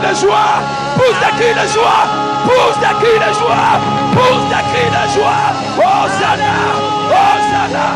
de joie. Pousse des cris de joie. Pousse des cris de joie. Pousse des cris de joie. Hosanna. Hosanna.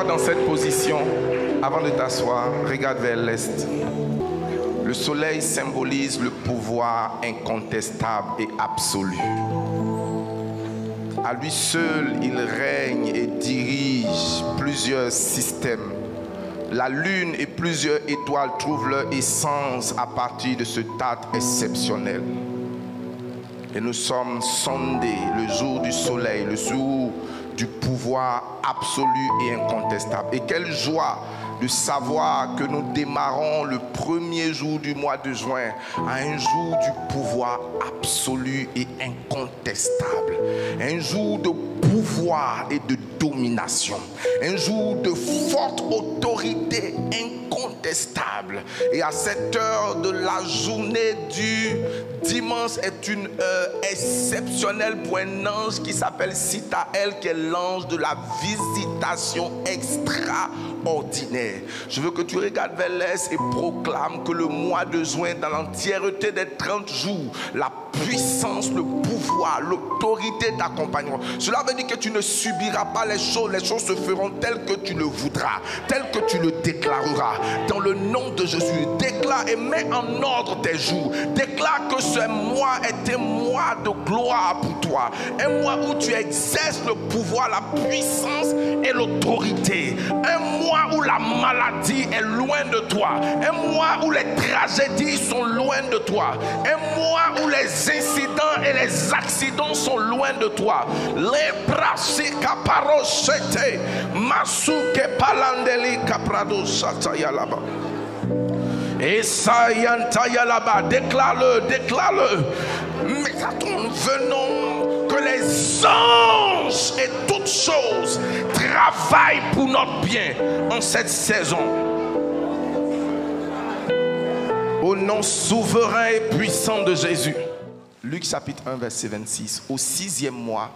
Dans cette position, avant de t'asseoir, regarde vers l'est. Le soleil symbolise le pouvoir incontestable et absolu. À lui seul, il règne et dirige plusieurs systèmes. La lune et plusieurs étoiles trouvent leur essence à partir de ce tas exceptionnel. Et nous sommes sondés le jour du soleil, le jour du pouvoir absolu et incontestable. Et quelle joie de savoir que nous démarrons le premier jour du mois de juin à un jour du pouvoir absolu et incontestable. Un jour de pouvoir et de domination. Un jour de forte autorité incontestable. Et à cette heure de la journée du dimanche est une heure exceptionnelle pour un ange qui s'appelle Sitaël, qui est l'ange de la visitation extraordinaire. Je veux que tu regardes vers l'est et proclames que le mois de juin, dans l'entièreté des 30 jours, la puissance, le pouvoir, l'autorité t'accompagneront. Cela veut dire que tu ne subiras pas les choses se feront telles que tu le voudras, telles que tu le déclareras. Dans le nom de Jésus, déclare et mets en ordre tes jours. Déclare que ce mois est un mois de gloire pour toi. Un mois où tu exerces le pouvoir, la puissance et l'autorité. Un mois où la maladie est loin de toi. Un mois où les tragédies sont loin de toi. Un mois où les incidents et les accidents sont loin de toi. Les brasika parochete masuke palandeli kaprado satayalaba. Et sayantayalaba, déclare-le, déclare-le. Mais attends, venons que les anges et toutes choses travaillent pour notre bien en cette saison. Au nom souverain et puissant de Jésus. Luc chapitre 1 verset 26. Au 6e mois,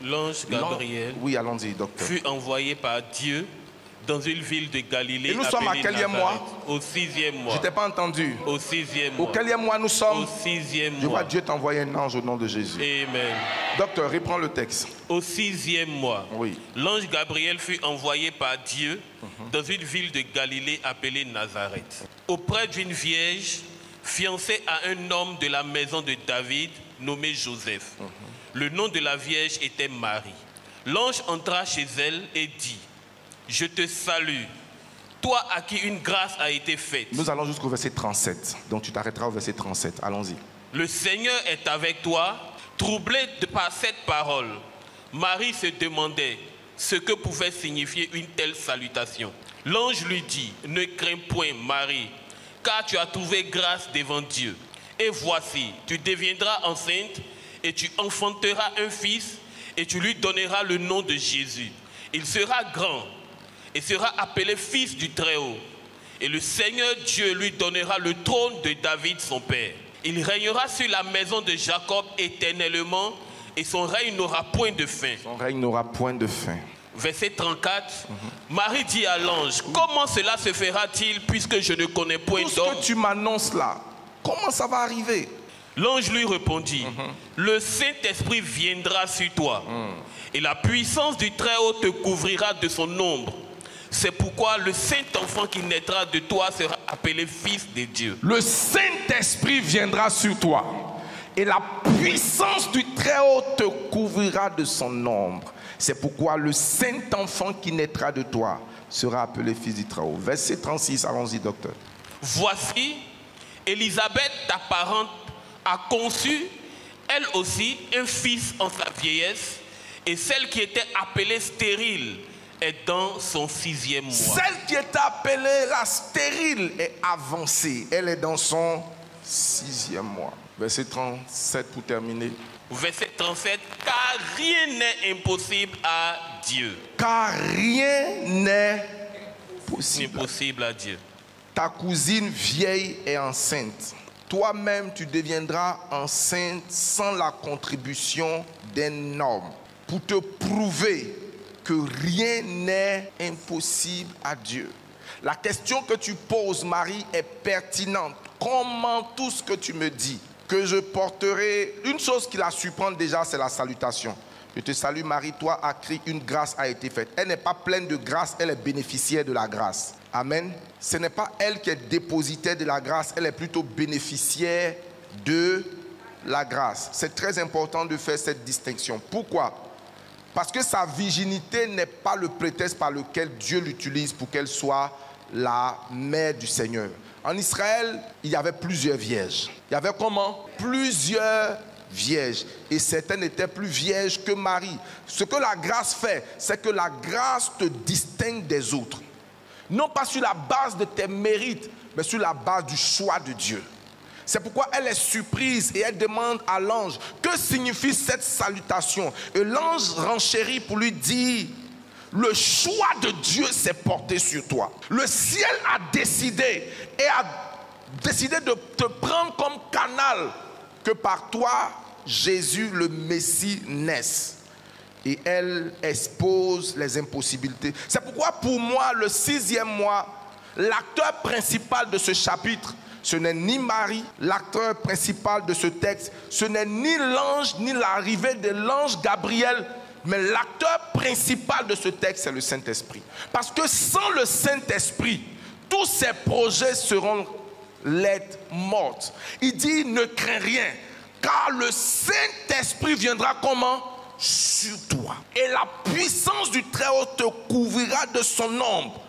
l'ange Gabriel, oui, allons-y, docteur, fut envoyé par Dieu dans une ville de Galilée. Et nous sommes à quel mois? Au 6e mois. Je t'ai pas entendu. Au 6e mois. Au quel mois nous sommes? Au 6e mois. Je vois Dieu t'envoyer un ange au nom de Jésus. Amen. Docteur, reprends le texte. Au 6e mois, oui, l'ange Gabriel fut envoyé par Dieu dans une ville de Galilée appelée Nazareth, auprès d'une vierge fiancée à un homme de la maison de David nommé Joseph. Le nom de la vierge était Marie. L'ange entra chez elle et dit: je te salue, toi à qui une grâce a été faite. Nous allons jusqu'au verset 37. Donc tu t'arrêteras au verset 37. Allons-y. Le Seigneur est avec toi. Troublé par cette parole, Marie se demandait ce que pouvait signifier une telle salutation. L'ange lui dit, ne crains point Marie, car tu as trouvé grâce devant Dieu. Et voici, tu deviendras enceinte et tu enfanteras un fils et tu lui donneras le nom de Jésus. Il sera grand et sera appelé fils du Très-Haut. Et le Seigneur Dieu lui donnera le trône de David son père. Il régnera sur la maison de Jacob éternellement et son règne n'aura point de fin. Son règne n'aura point de fin. Verset 34, Marie dit à l'ange, comment cela se fera-t-il puisque je ne connais point d'homme? Tout ce que tu m'annonces là, comment ça va arriver? L'ange lui répondit, le Saint-Esprit viendra sur toi et la puissance du Très-Haut te couvrira de son ombre. C'est pourquoi le Saint-Enfant qui naîtra de toi sera appelé Fils de Dieu. Le Saint-Esprit viendra sur toi et la puissance du Très-Haut te couvrira de son ombre. C'est pourquoi le Saint-Enfant qui naîtra de toi sera appelé Fils du Très-Haut. Verset 36, allons-y docteur. Voici, Élisabeth, ta parente, a conçu, elle aussi, un fils en sa vieillesse, et celle qui était appelée stérile est dans son 6e mois. Celle qui était appelée la stérile est avancée. Elle est dans son 6e mois. Verset 37 pour terminer. Verset 37, car rien n'est impossible à Dieu. Car rien n'est possible. Impossible à Dieu. Ta cousine vieille est enceinte. Toi-même, tu deviendras enceinte sans la contribution d'un homme. Pour te prouver que rien n'est impossible à Dieu. La question que tu poses, Marie, est pertinente. Comment tout ce que tu me dis, que je porterai, une chose qui la surprend déjà, c'est la salutation. Je te salue Marie, toi as crié, une grâce a été faite. Elle n'est pas pleine de grâce, elle est bénéficiaire de la grâce. Amen. Ce n'est pas elle qui est dépositaire de la grâce, elle est plutôt bénéficiaire de la grâce. C'est très important de faire cette distinction. Pourquoi? Parce que sa virginité n'est pas le prétexte par lequel Dieu l'utilise pour qu'elle soit la mère du Seigneur. En Israël, il y avait plusieurs vierges. Il y avait comment? Plusieurs vierges. Et certaines étaient plus vierges que Marie. Ce que la grâce fait, c'est que la grâce te distingue des autres. Non pas sur la base de tes mérites, mais sur la base du choix de Dieu. C'est pourquoi elle est surprise et elle demande à l'ange, que signifie cette salutation? Et l'ange renchérit pour lui dire, le choix de Dieu s'est porté sur toi. Le ciel a décidé de te prendre comme canal, que par toi, Jésus le Messie naisse. Et elle expose les impossibilités. C'est pourquoi pour moi, le 6e mois, l'acteur principal de ce chapitre, ce n'est ni Marie, l'acteur principal de ce texte, ce n'est ni l'ange, ni l'arrivée de l'ange Gabriel, mais l'acteur principal de ce texte, c'est le Saint-Esprit. Parce que sans le Saint-Esprit, tous ces projets seront lettres mortes. Il dit, ne crains rien, car le Saint-Esprit viendra comment? Sur toi. Et la puissance du Très-Haut te couvrira de son ombre.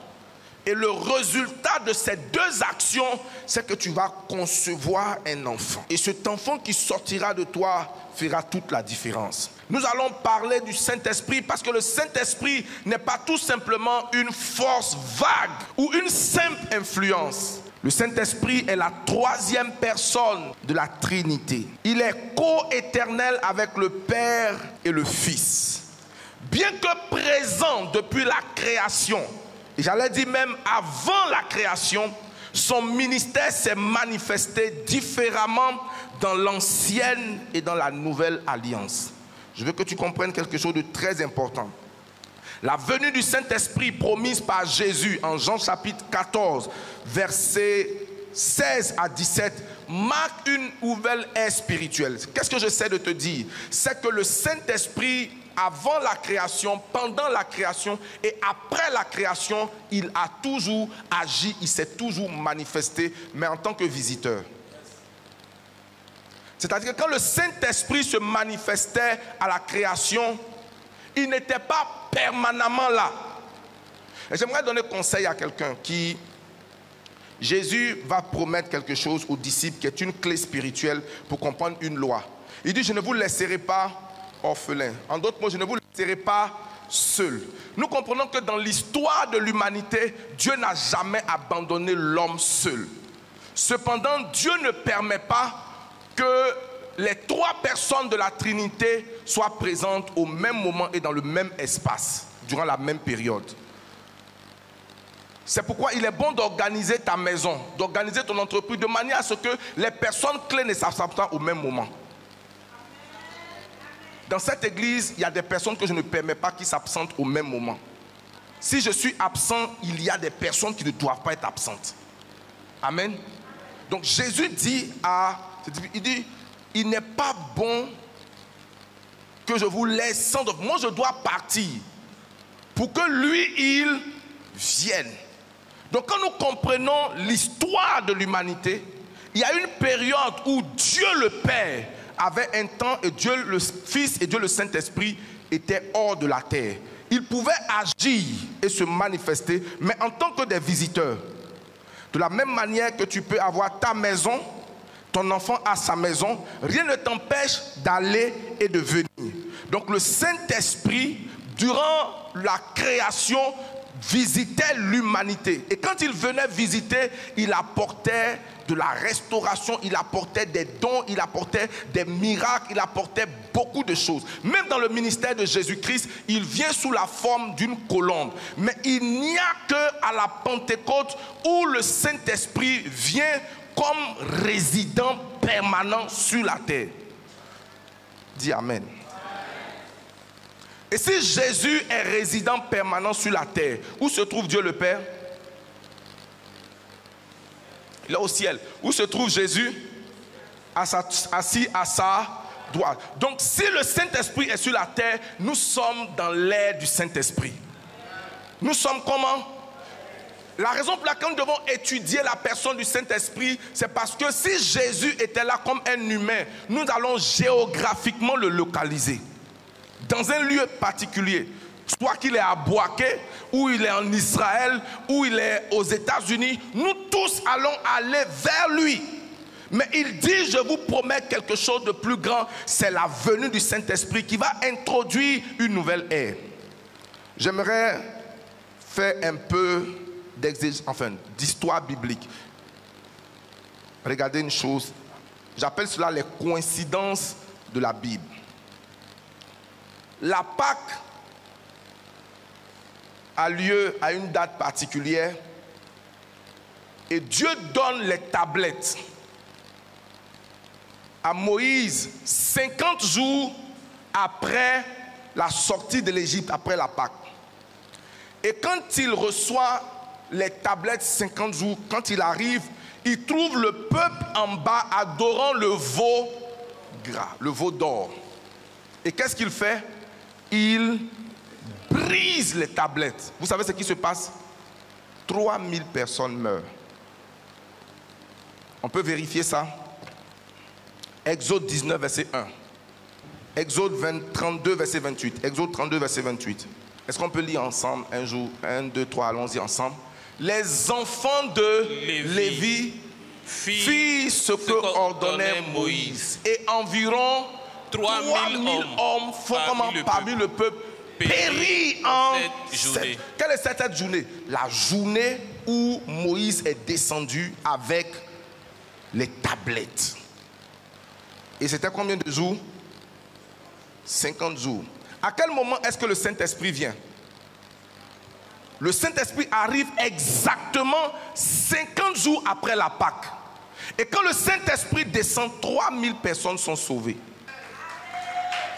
Et le résultat de ces deux actions, c'est que tu vas concevoir un enfant. Et cet enfant qui sortira de toi fera toute la différence. Nous allons parler du Saint-Esprit parce que le Saint-Esprit n'est pas tout simplement une force vague ou une simple influence. Le Saint-Esprit est la 3e personne de la Trinité. Il est co-éternel avec le Père et le Fils. Bien que présent depuis la création, et j'allais dire même avant la création, son ministère s'est manifesté différemment dans l'ancienne et dans la nouvelle alliance. Je veux que tu comprennes quelque chose de très important. La venue du Saint-Esprit promise par Jésus en Jean chapitre 14, versets 16 à 17, marque une nouvelle ère spirituelle. Qu'est-ce que j'essaie de te dire? C'est que le Saint-Esprit, avant la création, pendant la création et après la création, il a toujours agi, il s'est toujours manifesté, mais en tant que visiteur. C'est-à-dire que quand le Saint-Esprit se manifestait à la création, il n'était pas permanemment là. Et j'aimerais donner conseil à quelqu'un qui... Jésus va promettre quelque chose aux disciples qui est une clé spirituelle pour comprendre une loi. Il dit, je ne vous laisserai pas orphelins. En d'autres mots, je ne vous laisserai serai pas seul. Nous comprenons que dans l'histoire de l'humanité, Dieu n'a jamais abandonné l'homme seul. Cependant, Dieu ne permet pas que les trois personnes de la Trinité soient présentes au même moment et dans le même espace, durant la même période. C'est pourquoi il est bon d'organiser ta maison, d'organiser ton entreprise de manière à ce que les personnes clés ne s'absentent pas au même moment. Dans cette église, il y a des personnes que je ne permets pas qui s'absentent au même moment. Si je suis absent, il y a des personnes qui ne doivent pas être absentes. Amen. Donc Jésus dit il n'est pas bon que je vous laisse sans offre. Moi, je dois partir pour que lui, il vienne. Donc quand nous comprenons l'histoire de l'humanité, il y a une période où Dieu le Père avait un temps et Dieu le Fils et Dieu le Saint-Esprit étaient hors de la terre. Ils pouvaient agir et se manifester, mais en tant que des visiteurs. De la même manière que tu peux avoir ta maison, ton enfant a sa maison, rien ne t'empêche d'aller et de venir. Donc le Saint-Esprit, durant la création, visitait l'humanité. Et quand il venait visiter, il apportait de la restauration, il apportait des dons, il apportait des miracles, il apportait beaucoup de choses. Même dans le ministère de Jésus-Christ, il vient sous la forme d'une colombe. Mais il n'y a qu'à la Pentecôte où le Saint-Esprit vient comme résident permanent sur la terre. Dis Amen. Et si Jésus est résident permanent sur la terre, où se trouve Dieu le Père? Il est au ciel. Où se trouve Jésus? Assis à sa droite. Donc si le Saint-Esprit est sur la terre, nous sommes dans l'ère du Saint-Esprit. Nous sommes comment? La raison pour laquelle nous devons étudier la personne du Saint-Esprit, c'est parce que si Jésus était là comme un humain, nous allons géographiquement le localiser. Dans un lieu particulier, soit qu'il est à Boaké, ou il est en Israël, ou il est aux États-Unis, nous tous allons aller vers lui. Mais il dit, je vous promets quelque chose de plus grand, c'est la venue du Saint-Esprit qui va introduire une nouvelle ère. J'aimerais faire un peu d'histoire biblique. Regardez une chose, j'appelle cela les coïncidences de la Bible. La Pâque a lieu à une date particulière et Dieu donne les tablettes à Moïse 50 jours après la sortie de l'Égypte, après la Pâque. Et quand il reçoit les tablettes 50 jours, quand il arrive, il trouve le peuple en bas adorant le veau gras, le veau d'or. Et qu'est-ce qu'il fait? Il brise les tablettes. Vous savez ce qui se passe? 3000 personnes meurent. On peut vérifier ça. Exode 19, verset 1. Exode 32, verset 28. Exode 32, verset 28. Est-ce qu'on peut lire ensemble un jour? 1, 2, 3, allons-y ensemble. Les enfants de Lévi firent ce que ordonnait Moïse. Et environ 3000 hommes parmi le peuple périt en cette journée. Quelle est cette journée? La journée où Moïse est descendu avec les tablettes. Et c'était combien de jours? 50 jours. À quel moment est-ce que le Saint-Esprit vient? Le Saint-Esprit arrive exactement 50 jours après la Pâque. Et quand le Saint-Esprit descend, 3000 personnes sont sauvées.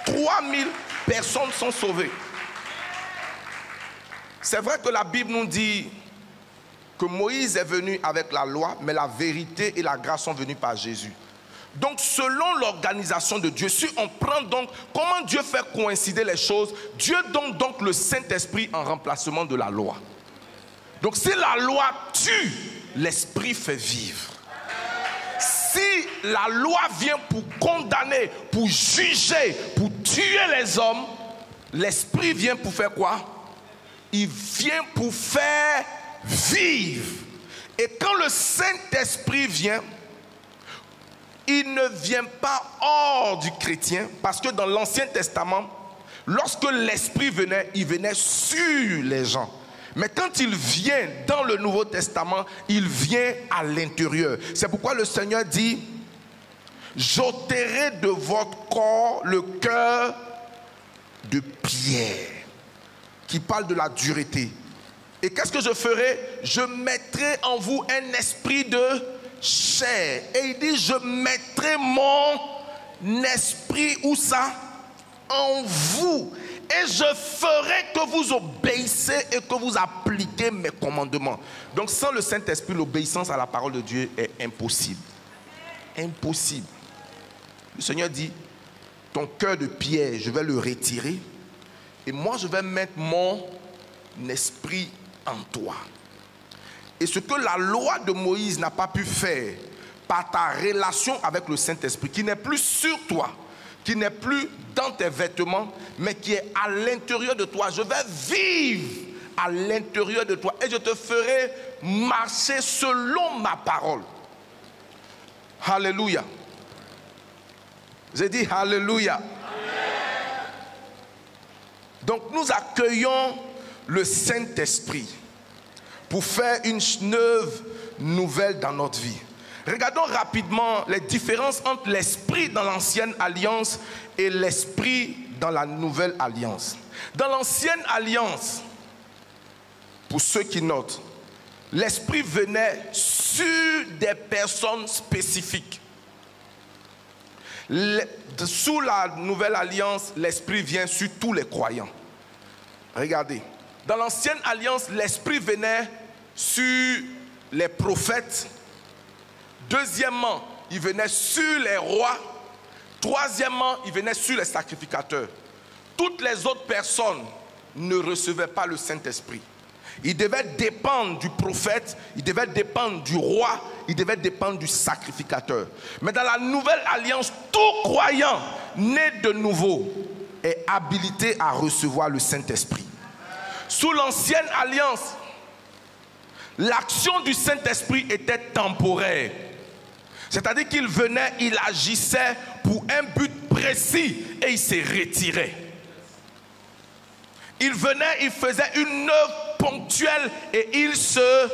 3000 personnes sont sauvées. C'est vrai que la Bible nous dit que Moïse est venu avec la loi, mais la vérité et la grâce sont venues par Jésus. Donc selon l'organisation de Dieu, si on prend donc comment Dieu fait coïncider les choses, Dieu donne donc le Saint-Esprit en remplacement de la loi. Donc si la loi tue, l'Esprit fait vivre. Si la loi vient pour condamner, pour juger, pour tuer les hommes, l'Esprit vient pour faire quoi? Il vient pour faire vivre. Et quand le Saint-Esprit vient, il ne vient pas hors du chrétien, parce que dans l'Ancien Testament, Lorsque l'Esprit venait, il venait sur les gens. Mais quand il vient dans le Nouveau Testament, il vient à l'intérieur. C'est pourquoi le Seigneur dit, j'ôterai de votre corps le cœur de pierre, qui parle de la dureté. Et qu'est-ce que je ferai? Je mettrai en vous un esprit de chair. Et il dit, je mettrai mon esprit, où ça? En vous. Et je ferai que vous obéissez et que vous appliquez mes commandements. Donc sans le Saint-Esprit, l'obéissance à la parole de Dieu est impossible. Impossible. Le Seigneur dit, ton cœur de pierre, je vais le retirer. Et moi, je vais mettre mon esprit en toi. Et ce que la loi de Moïse n'a pas pu faire par ta relation avec le Saint-Esprit, qui n'est plus sur toi, qui n'est plus dans tes vêtements, mais qui est à l'intérieur de toi. Je vais vivre à l'intérieur de toi et je te ferai marcher selon ma parole. Alléluia. J'ai dit Alléluia. Donc nous accueillons le Saint-Esprit pour faire une œuvre nouvelle dans notre vie. Regardons rapidement les différences entre l'esprit dans l'ancienne alliance et l'esprit dans la nouvelle alliance. Dans l'ancienne alliance, pour ceux qui notent, l'esprit venait sur des personnes spécifiques. Sous la nouvelle alliance, l'esprit vient sur tous les croyants. Regardez, dans l'ancienne alliance, l'esprit venait sur les prophètes. Deuxièmement, il venait sur les rois. Troisièmement, il venait sur les sacrificateurs. Toutes les autres personnes ne recevaient pas le Saint-Esprit. Il devait dépendre du prophète, il devait dépendre du roi, il devait dépendre du sacrificateur. Mais dans la nouvelle alliance, tout croyant né de nouveau est habilité à recevoir le Saint-Esprit. Sous l'ancienne alliance, l'action du Saint-Esprit était temporaire. C'est-à-dire qu'il venait, il agissait pour un but précis et il s'est retiré. Il venait, il faisait une œuvre ponctuelle et il se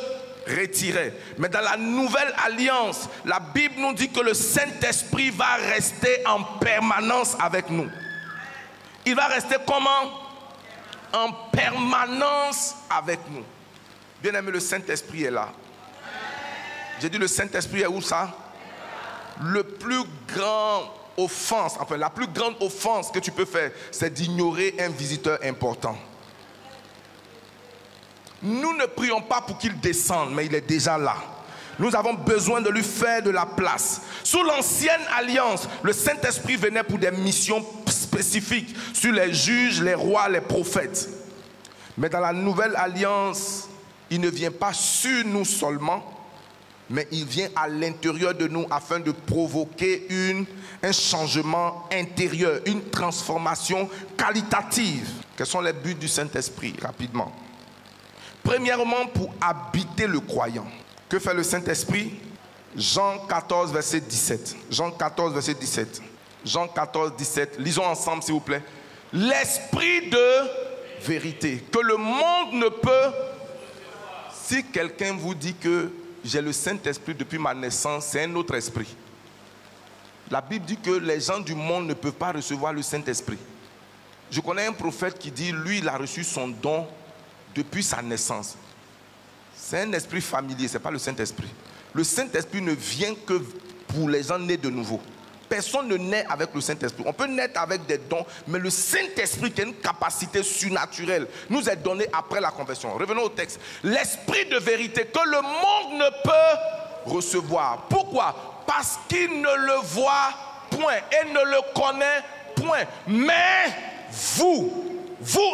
retirait. Mais dans la nouvelle alliance, la Bible nous dit que le Saint-Esprit va rester en permanence avec nous. Il va rester comment? En permanence avec nous. Bien aimé, le Saint-Esprit est là. J'ai dit le Saint-Esprit est où ça? Le plus grand offense, enfin la plus grande offense que tu peux faire, c'est d'ignorer un visiteur important. Nous ne prions pas pour qu'il descende, mais il est déjà là. Nous avons besoin de lui faire de la place. Sous l'ancienne alliance, le Saint-Esprit venait pour des missions spécifiques sur les juges, les rois, les prophètes. Mais dans la nouvelle alliance, il ne vient pas sur nous seulement, mais il vient à l'intérieur de nous afin de provoquer un changement intérieur, une transformation qualitative. Quels sont les buts du Saint-Esprit? Rapidement. Premièrement, pour habiter le croyant. Que fait le Saint-Esprit? Jean 14, verset 17. Jean 14, verset 17. Jean 14, 17. Lisons ensemble, s'il vous plaît. L'esprit de vérité, que le monde ne peut... Si quelqu'un vous dit que j'ai le Saint-Esprit depuis ma naissance, c'est un autre esprit. La Bible dit que les gens du monde ne peuvent pas recevoir le Saint-Esprit. Je connais un prophète qui dit, lui, il a reçu son don depuis sa naissance. C'est un esprit familier, ce n'est pas le Saint-Esprit. Le Saint-Esprit ne vient que pour les gens nés de nouveau. Personne ne naît avec le Saint-Esprit. On peut naître avec des dons, mais le Saint-Esprit, qui a une capacité surnaturelle, nous est donné après la conversion. Revenons au texte. L'esprit de vérité que le monde ne peut recevoir. Pourquoi? Parce qu'il ne le voit point et ne le connaît point. Mais vous,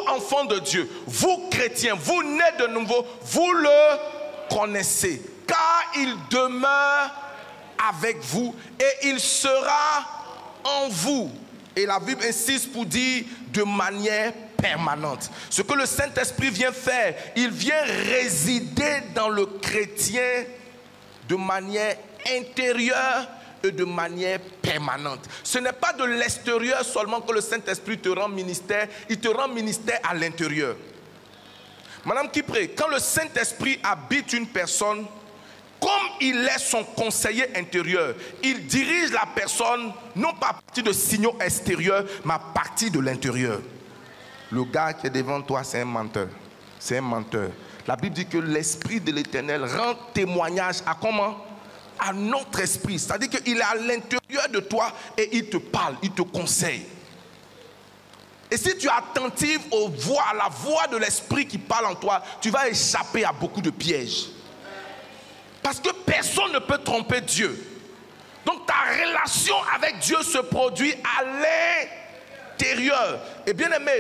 enfants de Dieu, vous chrétiens, vous nés de nouveau, vous le connaissez. Car il demeure avec vous et il sera en vous. Et la Bible insiste pour dire de manière permanente. Ce que le Saint-Esprit vient faire, il vient résider dans le chrétien de manière intérieure, et de manière permanente. Ce n'est pas de l'extérieur seulement que le Saint-Esprit te rend ministère, il te rend ministère à l'intérieur. Madame Kipré, quand le Saint-Esprit habite une personne, comme il est son conseiller intérieur, il dirige la personne non pas à partir de signaux extérieurs, mais à partir de l'intérieur. Le gars qui est devant toi, c'est un menteur. C'est un menteur. La Bible dit que l'Esprit de l'Éternel rend témoignage à comment? À notre esprit. C'est-à-dire qu'il est à l'intérieur de toi et il te parle, il te conseille. Et si tu es attentif à la voix de l'Esprit qui parle en toi, tu vas échapper à beaucoup de pièges. Parce que personne ne peut tromper Dieu. Donc ta relation avec Dieu se produit à l'intérieur. Et bien aimé,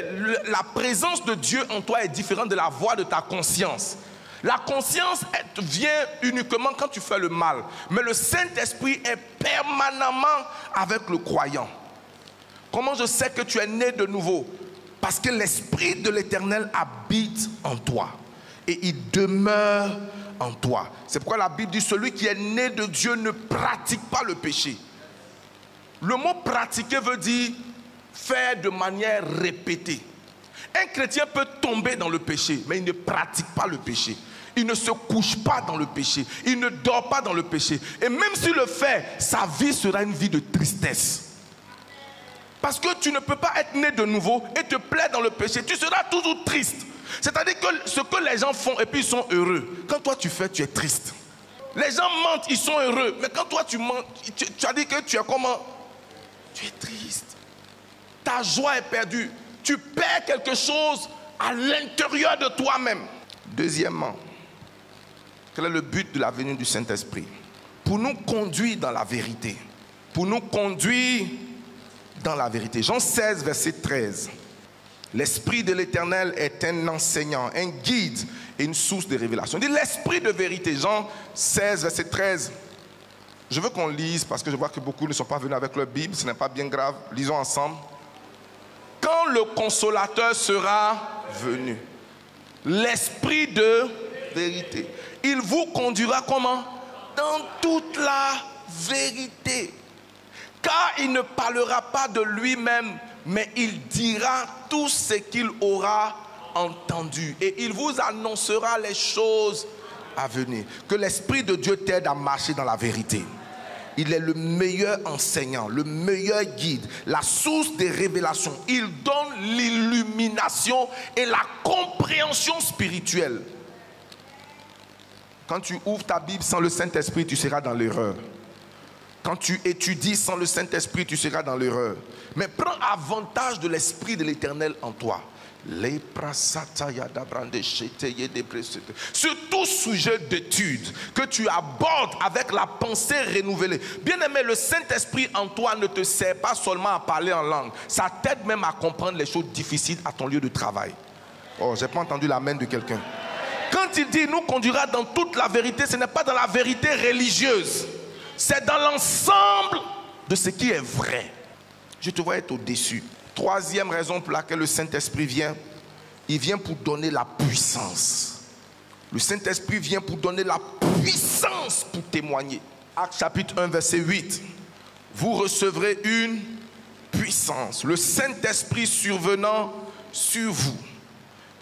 la présence de Dieu en toi est différente de la voix de ta conscience. La conscience vient uniquement quand tu fais le mal. Mais le Saint-Esprit est permanemment avec le croyant. Comment je sais que tu es né de nouveau? Parce que l'Esprit de l'Éternel habite en toi. Et il demeure en toi. C'est pourquoi la Bible dit, celui qui est né de Dieu ne pratique pas le péché. Le mot pratiquer veut dire faire de manière répétée. Un chrétien peut tomber dans le péché, mais il ne pratique pas le péché. Il ne se couche pas dans le péché. Il ne dort pas dans le péché. Et même s'il le fait, sa vie sera une vie de tristesse. Parce que tu ne peux pas être né de nouveau et te plaire dans le péché. Tu seras toujours triste. C'est-à-dire que ce que les gens font et puis ils sont heureux. Quand toi tu fais, tu es triste. Les gens mentent, ils sont heureux. Mais quand toi tu mens, tu as dit que tu es comment? Tu es triste. Ta joie est perdue. Tu perds quelque chose à l'intérieur de toi-même. Deuxièmement, quel est le but de la venue du Saint-Esprit? Pour nous conduire dans la vérité. Pour nous conduire dans la vérité. Jean 16, verset 13. L'Esprit de l'Éternel est un enseignant, un guide et une source de révélation. Il dit l'Esprit de vérité. Jean 16, verset 13. Je veux qu'on lise parce que je vois que beaucoup ne sont pas venus avec leur Bible. Ce n'est pas bien grave. Lisons ensemble. Quand le Consolateur sera venu, l'Esprit de vérité, il vous conduira comment? Dans toute la vérité. Car il ne parlera pas de lui-même, mais il dira tout ce qu'il aura entendu. Et il vous annoncera les choses à venir. Que l'Esprit de Dieu t'aide à marcher dans la vérité. Il est le meilleur enseignant, le meilleur guide, la source des révélations. Il donne l'illumination et la compréhension spirituelle. Quand tu ouvres ta Bible sans le Saint-Esprit, tu seras dans l'erreur. Quand tu étudies sans le Saint-Esprit, tu seras dans l'erreur. Mais prends avantage de l'Esprit de l'Éternel en toi. Sur tout sujet d'étude que tu abordes avec la pensée renouvelée. Bien aimé, le Saint-Esprit en toi ne te sert pas seulement à parler en langue. Ça t'aide même à comprendre les choses difficiles à ton lieu de travail. Oh, j'ai pas entendu l'amen de quelqu'un. Quand il dit nous conduira dans toute la vérité, ce n'est pas dans la vérité religieuse. C'est dans l'ensemble de ce qui est vrai. Je te vois être au-dessus. Troisième raison pour laquelle le Saint-Esprit vient, il vient pour donner la puissance. Le Saint-Esprit vient pour donner la puissance pour témoigner. Actes chapitre 1, verset 8. Vous recevrez une puissance. Le Saint-Esprit survenant sur vous.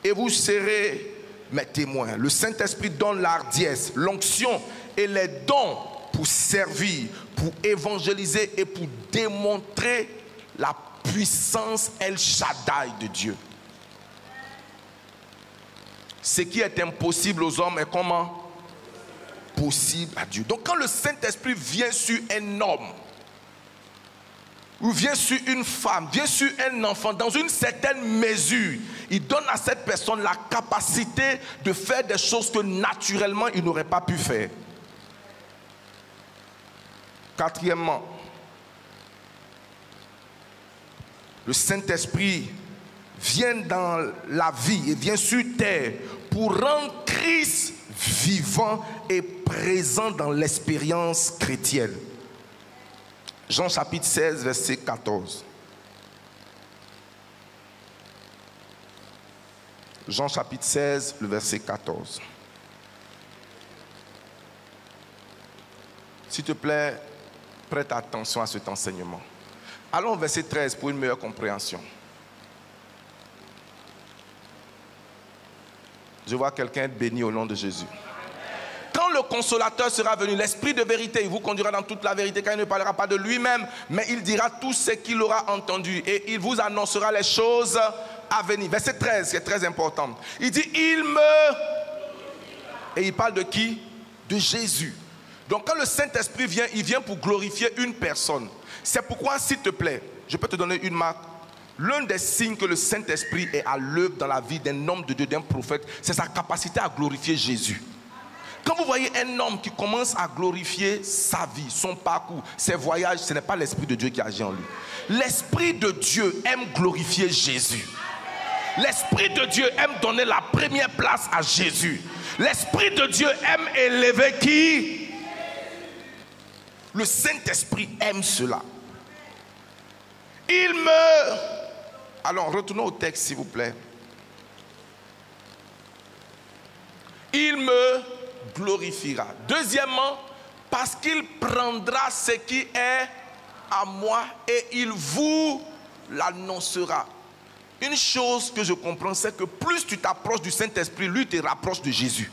Et vous serez mes témoins. Le Saint-Esprit donne l'hardiesse, l'onction et les dons pour servir, pour évangéliser et pour démontrer la puissance El Shaddai de Dieu. Ce qui est impossible aux hommes est comment? Possible à Dieu. Donc quand le Saint-Esprit vient sur un homme, ou vient sur une femme, vient sur un enfant, dans une certaine mesure, il donne à cette personne la capacité de faire des choses que naturellement il n'aurait pas pu faire. Quatrièmement, le Saint-Esprit vient dans la vie et vient sur terre pour rendre Christ vivant et présent dans l'expérience chrétienne. Jean chapitre 16, verset 14. Jean chapitre 16, le verset 14. S'il te plaît, Prête attention à cet enseignement. Allons au verset 13 pour une meilleure compréhension. Je vois quelqu'un être béni au nom de Jésus. Quand le consolateur sera venu, l'esprit de vérité, il vous conduira dans toute la vérité, car il ne parlera pas de lui-même, mais il dira tout ce qu'il aura entendu et il vous annoncera les choses à venir. Verset 13, c'est très important. Il dit, et il parle de qui? De Jésus. Donc quand le Saint-Esprit vient, il vient pour glorifier une personne. C'est pourquoi, s'il te plaît, je peux te donner une marque. L'un des signes que le Saint-Esprit est à l'œuvre dans la vie d'un homme de Dieu, d'un prophète, c'est sa capacité à glorifier Jésus. Quand vous voyez un homme qui commence à glorifier sa vie, son parcours, ses voyages, ce n'est pas l'Esprit de Dieu qui agit en lui. L'Esprit de Dieu aime glorifier Jésus. L'Esprit de Dieu aime donner la première place à Jésus. L'Esprit de Dieu aime élever qui? Le Saint-Esprit aime cela. Alors, retournons au texte, s'il vous plaît. Il me glorifiera. Deuxièmement, parce qu'il prendra ce qui est à moi et il vous l'annoncera. Une chose que je comprends, c'est que plus tu t'approches du Saint-Esprit, lui te rapproche de Jésus.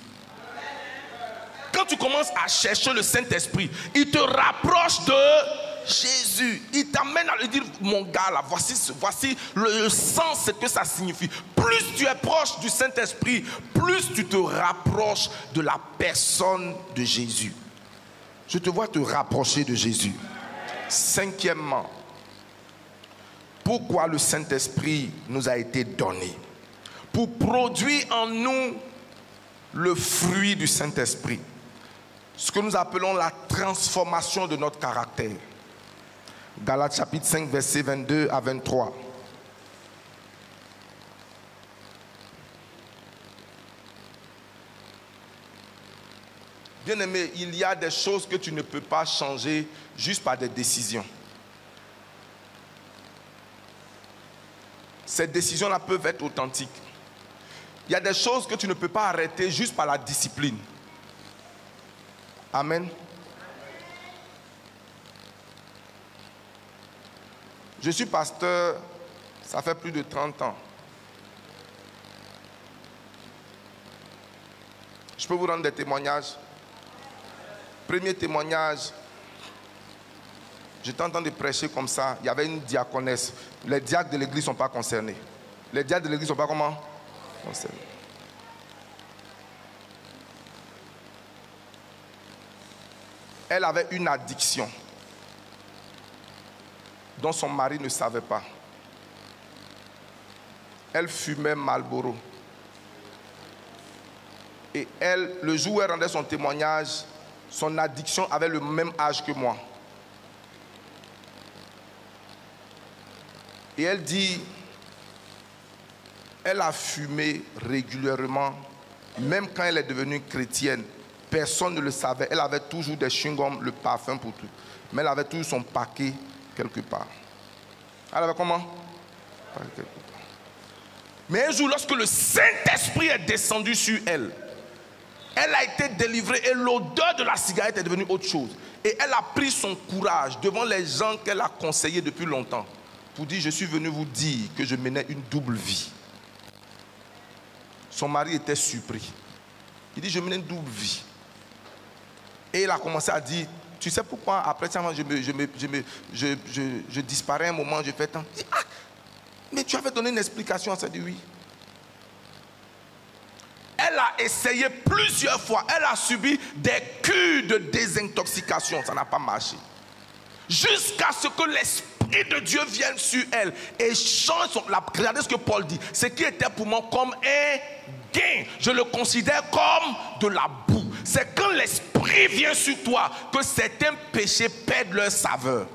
Quand tu commences à chercher le Saint-Esprit, il te rapproche de Jésus. Il t'amène à lui dire, mon gars là, voici le sens, c'est que ça signifie. Plus tu es proche du Saint-Esprit, plus tu te rapproches de la personne de Jésus. Je te vois te rapprocher de Jésus. Cinquièmement, pourquoi le Saint-Esprit nous a été donné? Pour produire en nous le fruit du Saint-Esprit. Ce que nous appelons la transformation de notre caractère. Galates chapitre 5, versets 22 à 23. Bien-aimé, il y a des choses que tu ne peux pas changer juste par des décisions. Ces décisions-là peuvent être authentiques. Il y a des choses que tu ne peux pas arrêter juste par la discipline. Amen. Je suis pasteur, ça fait plus de 30 ans. Je peux vous rendre des témoignages. Premier témoignage, j'étais en train de prêcher comme ça, il y avait une diaconesse. Les diacres de l'église ne sont pas concernés. Les diacres de l'église ne sont pas comment? Concernés. Elle avait une addiction dont son mari ne savait pas. Elle fumait Marlboro. Et elle, le jour où elle rendait son témoignage, son addiction avait le même âge que moi. Et elle dit, elle a fumé régulièrement, même quand elle est devenue chrétienne. Personne ne le savait. Elle avait toujours des chewing-gums, le parfum pour tout. Mais elle avait toujours son paquet quelque part. Elle avait comment? Mais un jour, lorsque le Saint-Esprit est descendu sur elle, elle a été délivrée et l'odeur de la cigarette est devenue autre chose. Et elle a pris son courage devant les gens qu'elle a conseillés depuis longtemps pour dire, je suis venu vous dire que je menais une double vie. Son mari était surpris. Il dit, je menais une double vie. Et il a commencé à dire, tu sais pourquoi après ça, je disparais un moment, je fais tant. Ah, mais tu avais donné une explication, ça dit oui. Elle a essayé plusieurs fois, elle a subi des cures de désintoxication, ça n'a pas marché. Jusqu'à ce que l'Esprit de Dieu vienne sur elle et change son... Regardez ce que Paul dit, ce qui était pour moi comme un gain, je le considère comme de la boue. C'est quand l'Esprit vient sur toi que certains péchés perdent leur saveur.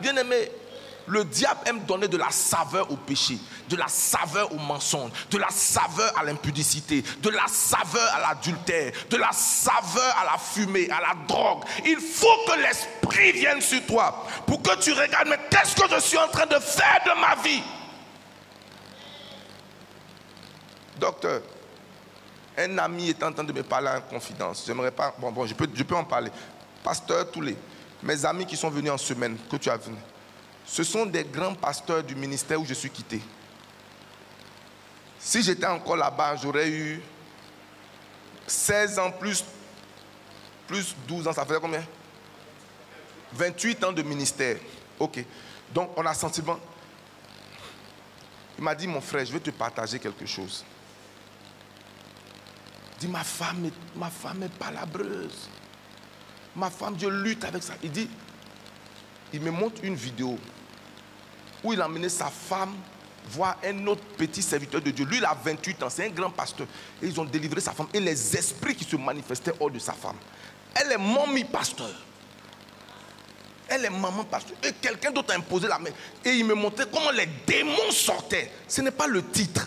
Bien-aimé, le diable aime donner de la saveur au péché, de la saveur au mensonge, de la saveur à l'impudicité, de la saveur à l'adultère, de la saveur à la fumée, à la drogue. Il faut que l'Esprit vienne sur toi pour que tu regardes, mais qu'est-ce que je suis en train de faire de ma vie? Docteur, un ami est en train de me parler en confidence. J'aimerais pas, bon, je peux en parler. Pasteur Toulé, mes amis qui sont venus en semaine, que tu as vus, ce sont des grands pasteurs du ministère où je suis quitté. Si j'étais encore là-bas, j'aurais eu 16 ans plus 12 ans, ça faisait combien? 28 ans de ministère. Ok. Donc on a sentiment. Il m'a dit, mon frère, je vais te partager quelque chose. Il dit, ma femme est palabreuse. Ma femme, je lutte avec ça. Il dit, il me montre une vidéo où il a emmené sa femme voir un autre petit serviteur de Dieu. Lui, il a 28 ans, c'est un grand pasteur. Et ils ont délivré sa femme. Et les esprits qui se manifestaient hors de sa femme. Elle est mamie pasteur. Elle est maman pasteur. Et quelqu'un d'autre a imposé la main. Et il me montrait comment les démons sortaient. Ce n'est pas le titre.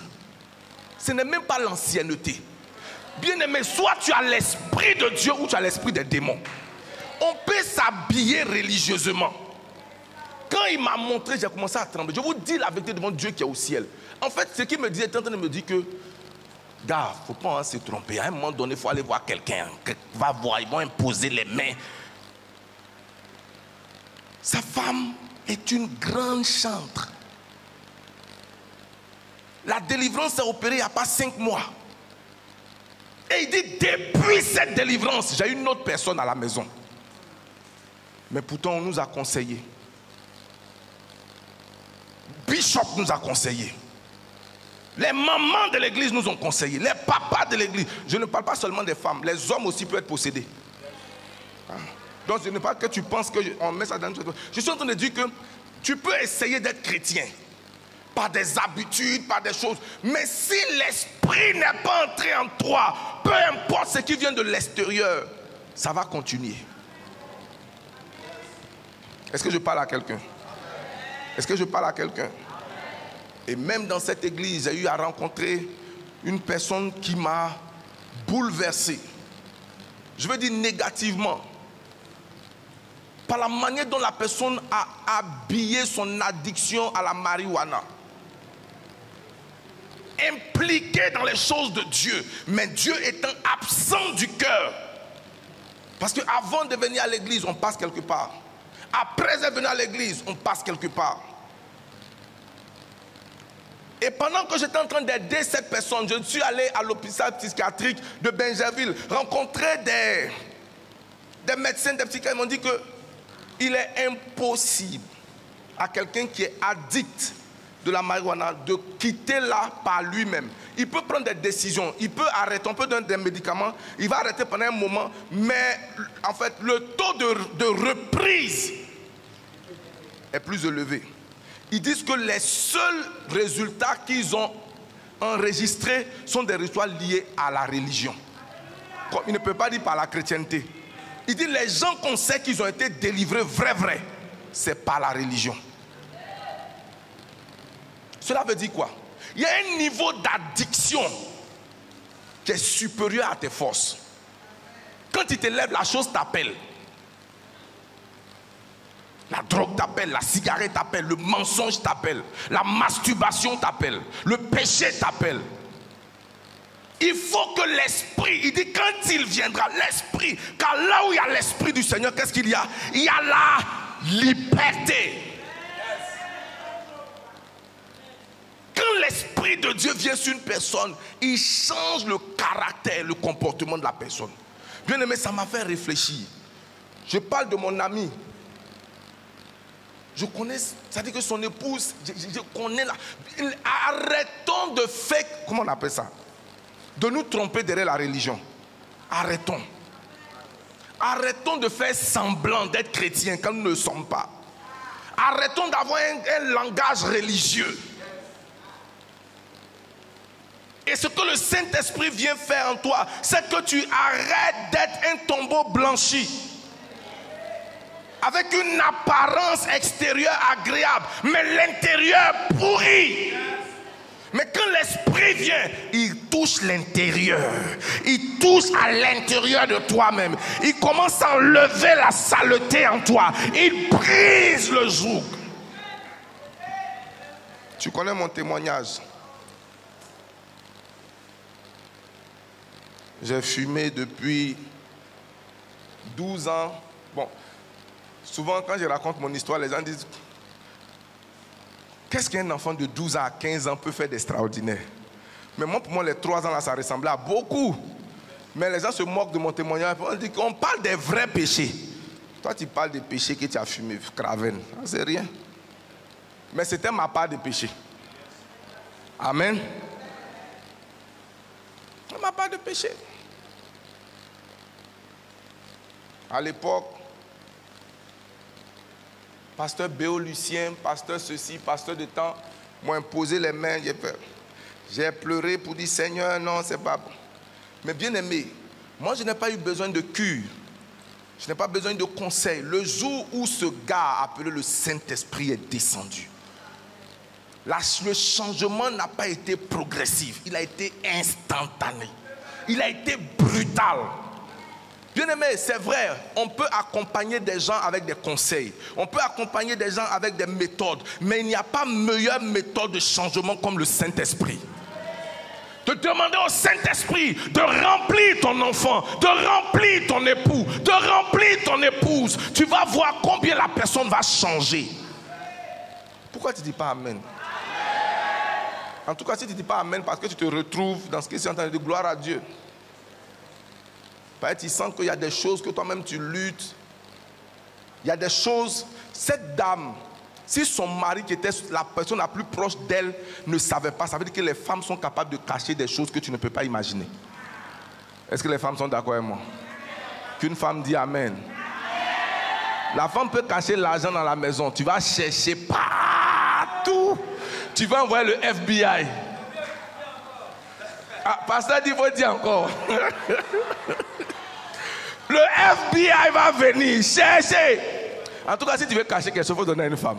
Ce n'est même pas l'ancienneté. Bien-aimé, soit tu as l'esprit de Dieu ou tu as l'esprit des démons. On peut s'habiller religieusement. Quand il m'a montré, j'ai commencé à trembler. Je vous dis la vérité devant Dieu qui est au ciel. En fait, ce qu'il me disait, il était en train de me dire que, gars, il ne faut pas se tromper. À un moment donné, il faut aller voir quelqu'un. Va voir, ils vont imposer les mains. Sa femme est une grande chantre. La délivrance s'est opérée il n'y a pas 5 mois. Et il dit, depuis cette délivrance, j'ai une autre personne à la maison. Mais pourtant, on nous a conseillé. Bishop nous a conseillé. Les mamans de l'église nous ont conseillé. Les papas de l'église. Je ne parle pas seulement des femmes. Les hommes aussi peuvent être possédés. Donc, ce n'est pas que tu penses qu'on met ça dans notre... Je suis en train de dire que tu peux essayer d'être chrétien. Par des habitudes, par des choses. Mais si l'esprit n'est pas entré en toi, peu importe ce qui vient de l'extérieur, ça va continuer. Est-ce que je parle à quelqu'un? Est-ce que je parle à quelqu'un? Et même dans cette église, j'ai eu à rencontrer une personne qui m'a bouleversé. Je veux dire négativement. Par la manière dont la personne a habillé son addiction à la marijuana. Impliqué dans les choses de Dieu, mais Dieu étant absent du cœur. Parce qu'avant de venir à l'église, on passe quelque part. Après de venir à l'église, on passe quelque part. Et pendant que j'étais en train d'aider cette personne, je suis allé à l'hôpital psychiatrique de Benjerville, rencontrer des médecins, des psychiatres. Ils m'ont dit que il est impossible à quelqu'un qui est addict de la marijuana de quitter là par lui-même. Il peut prendre des décisions, il peut arrêter, on peut donner des médicaments, il va arrêter pendant un moment, mais en fait le taux de reprise est plus élevé. Ils disent que les seuls résultats qu'ils ont enregistrés sont des résultats liés à la religion. Il ne peut pas dire par la chrétienté. Il dit les gens qu'on sait qu'ils ont été délivrés vrai, c'est par la religion. Cela veut dire quoi? Il y a un niveau d'addiction qui est supérieur à tes forces. Quand tu te lèves, la chose t'appelle. La drogue t'appelle, la cigarette t'appelle, le mensonge t'appelle, la masturbation t'appelle, le péché t'appelle. Il faut que l'esprit, il dit quand il viendra, l'esprit, car là où il y a l'esprit du Seigneur, qu'est-ce qu'il y a? Il y a la liberté. Quand l'esprit de Dieu vient sur une personne, il change le caractère, le comportement de la personne. Bien aimé, ça m'a fait réfléchir. Je parle de mon ami. Je connais, ça dit que son épouse, je connais là. Arrêtons de faire, comment on appelle ça? De nous tromper derrière la religion. Arrêtons. Arrêtons de faire semblant d'être chrétiens quand nous ne le sommes pas. Arrêtons d'avoir un langage religieux. Et ce que le Saint-Esprit vient faire en toi, c'est que tu arrêtes d'être un tombeau blanchi. Avec une apparence extérieure agréable, mais l'intérieur pourri. Mais quand l'esprit vient, il touche l'intérieur. Il touche à l'intérieur de toi-même. Il commence à enlever la saleté en toi. Il brise le joug. Tu connais mon témoignage. J'ai fumé depuis 12 ans. Bon, Souvent, quand je raconte mon histoire, les gens disent qu'est-ce qu'un enfant de 12 ans à 15 ans peut faire d'extraordinaire? Mais moi, pour moi, les 3 ans là, ça ressemblait à beaucoup. Mais les gens se moquent de mon témoignage. On dit qu'on parle des vrais péchés. Toi, tu parles des péchés que tu as fumés, Craven. C'est rien. Mais c'était ma part de péché. Amen. Ma part de péché. À l'époque, pasteur Béo Lucien, pasteur ceci, pasteur de temps, m'ont imposé les mains. J'ai pleuré pour dire Seigneur, non, c'est pas bon. Mais bien aimé, moi je n'ai pas eu besoin de cure. Je n'ai pas besoin de conseils. Le jour où ce gars appelé le Saint-Esprit est descendu, le changement n'a pas été progressif. Il a été instantané. Il a été brutal. Bien aimé, c'est vrai, on peut accompagner des gens avec des conseils. On peut accompagner des gens avec des méthodes. Mais il n'y a pas meilleure méthode de changement comme le Saint-Esprit. De demander au Saint-Esprit de remplir ton enfant, de remplir ton époux, de remplir ton épouse. Tu vas voir combien la personne va changer. Pourquoi tu ne dis pas Amen? En tout cas, si tu ne dis pas Amen, parce que tu te retrouves dans ce que tu es en train de dire, gloire à Dieu. Peut-être tu sens qu'il y a des choses que toi-même tu luttes. Il y a des choses. Cette dame, si son mari, qui était la personne la plus proche d'elle, ne savait pas, ça veut dire que les femmes sont capables de cacher des choses que tu ne peux pas imaginer. Est-ce que les femmes sont d'accord avec moi? Qu'une femme dit Amen. La femme peut cacher l'argent dans la maison. Tu vas chercher partout. Tu vas envoyer le FBI. Ah, pasteur dit, il faut dire encore. Le FBI va venir chercher. En tout cas, si tu veux cacher quelque chose, il faut donner à une femme.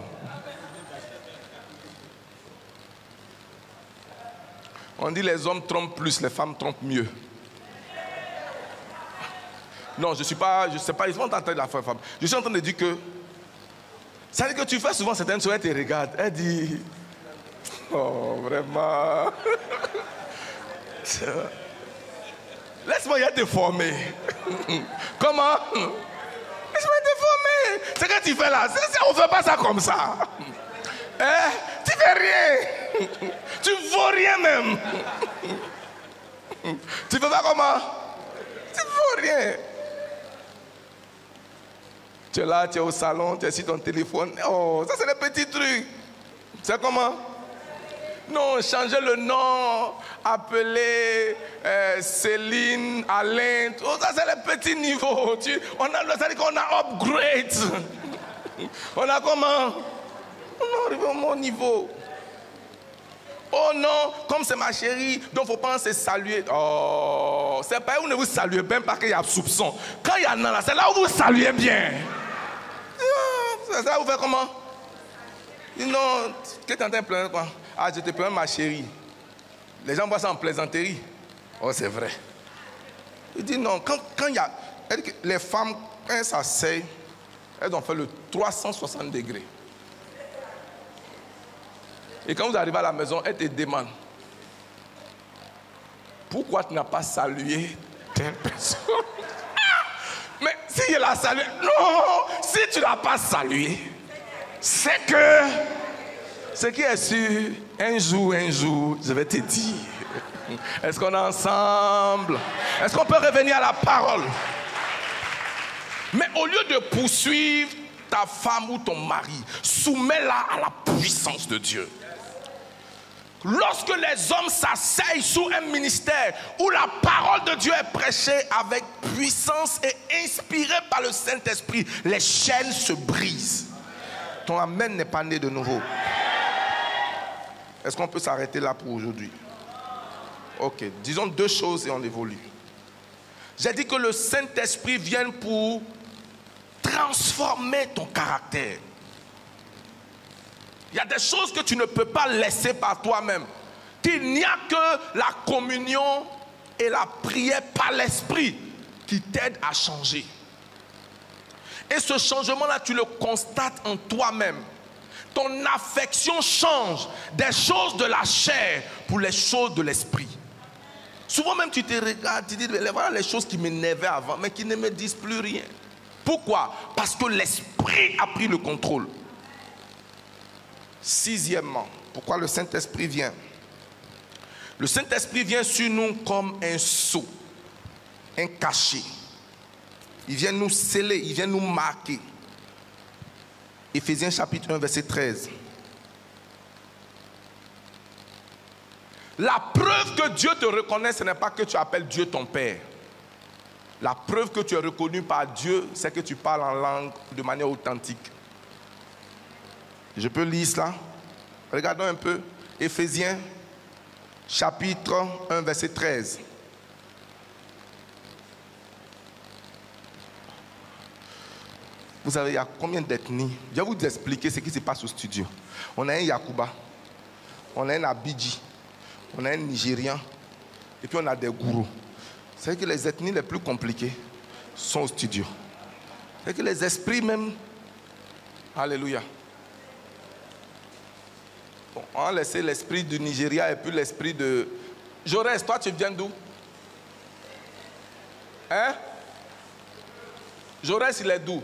On dit les hommes trompent plus, les femmes trompent mieux. Non, je ne sais pas, ils sont en train de la faire femme. Je suis en train de dire que, ça veut dire que tu fais souvent certaines choses, elle te regarde, elle dit, oh, vraiment. Laisse-moi y te former. Comment? Laisse-moi te former. Ce que tu fais là, on ne fait pas ça comme ça. Hein? Tu fais rien. Tu ne vaux rien même. Tu fais pas comment? Tu ne vaux rien. Tu es là, tu es au salon, tu es sur ton téléphone. Oh, ça c'est le petit truc. C'est comment? Non, changer le nom, appeler Céline, Alain. Oh, ça c'est le petit niveau. Ça dit qu'on a upgrade. On a comment? On est arrivé au mon niveau. Oh non, comme c'est ma chérie, donc il ne faut pas se saluer. Oh, c'est pas où ne vous saluez bien parce qu'il y a soupçon. Quand il y en a là, c'est là où vous saluez bien. C'est ça, vous faites comment? Non, qu'est-ce que tu es en train de pleurer quoi? Ah, je te plains ma chérie. Les gens voient ça en plaisanterie. Oh, c'est vrai. Il dit non, quand il y a... Les femmes, quand elles s'asseyent, elles ont fait le 360 degrés. Et quand vous arrivez à la maison, elles te demandent pourquoi tu n'as pas salué telle personne? Mais si elle a salué, non, si tu n'as pas salué, c'est que ce qui est sûr, un jour, je vais te dire. Est-ce qu'on est ensemble? Est-ce qu'on peut revenir à la parole? Mais au lieu de poursuivre ta femme ou ton mari, soumets-la à la puissance de Dieu. Lorsque les hommes s'asseyent sous un ministère où la parole de Dieu est prêchée avec puissance et inspirée par le Saint-Esprit, les chaînes se brisent. Ton amen n'est pas né de nouveau. Est-ce qu'on peut s'arrêter là pour aujourd'hui? Ok, disons 2 choses et on évolue. J'ai dit que le Saint-Esprit vient pour transformer ton caractère. Il y a des choses que tu ne peux pas laisser par toi-même. Il n'y a que la communion et la prière par l'Esprit qui t'aident à changer. Et ce changement-là, tu le constates en toi-même. Ton affection change des choses de la chair pour les choses de l'esprit. Souvent même tu te regardes, tu dis, voilà les choses qui m'énervaient avant, mais qui ne me disent plus rien. Pourquoi? Parce que l'Esprit a pris le contrôle. Sixièmement, pourquoi le Saint-Esprit vient? Le Saint-Esprit vient sur nous comme un sceau, un cachet. Il vient nous sceller, il vient nous marquer. Éphésiens chapitre 1, verset 13. La preuve que Dieu te reconnaît, ce n'est pas que tu appelles Dieu ton Père. La preuve que tu es reconnu par Dieu, c'est que tu parles en langue de manière authentique. Je peux lire cela? Regardons un peu. Éphésiens chapitre 1, verset 13. Vous savez, il y a combien d'ethnies? Je vais vous expliquer ce qui se passe au studio. On a un Yakuba, on a un Abidji, on a un Nigérian, et puis on a des gourous. C'est que les ethnies les plus compliquées sont au studio. C'est que les esprits même... Alléluia. Bon, on a laissé l'esprit du Nigeria et puis l'esprit de... Jaurès, toi tu viens d'où? Hein? Jaurès, il est d'où?